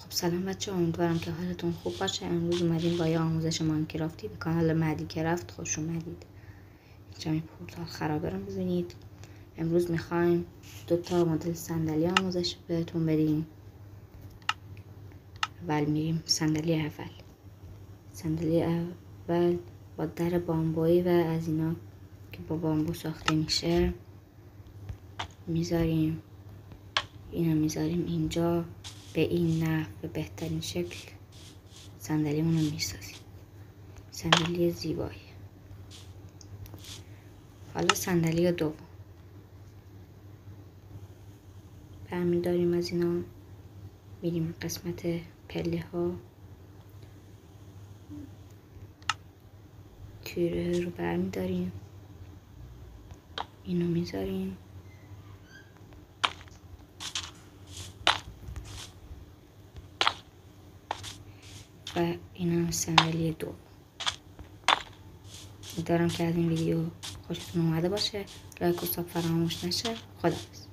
خب سلام بچه، امیدوارم که حالتون خوب باشه. امروز اومدیم با یه آموزش ماینکرافتی به کانال مهدی کرافت. خوش اومدید. اینجا این پورتال خرابه رو میبینید. امروز میخوایم 2 مدل صندلی آموزش بهتون بدیم. اول میریم صندلی اول با در بامبویی و از اینا که با بامبو ساخته میشه میذاریم. اینو میذاریم اینجا. به این نحو به بهترین شکل صندلیمون رو میسازیم. صندلی زیبایی. حالا صندلی دوم برمیداریم. از اینا میریم قسمت پله ها، تیره رو برمیداریم، اینو میذاریم و این هم صندلی دوم. امیدوارم که از این ویدیو خوشتون اومده باشه. لایک و ساب فراموش نشه. خداحافظ.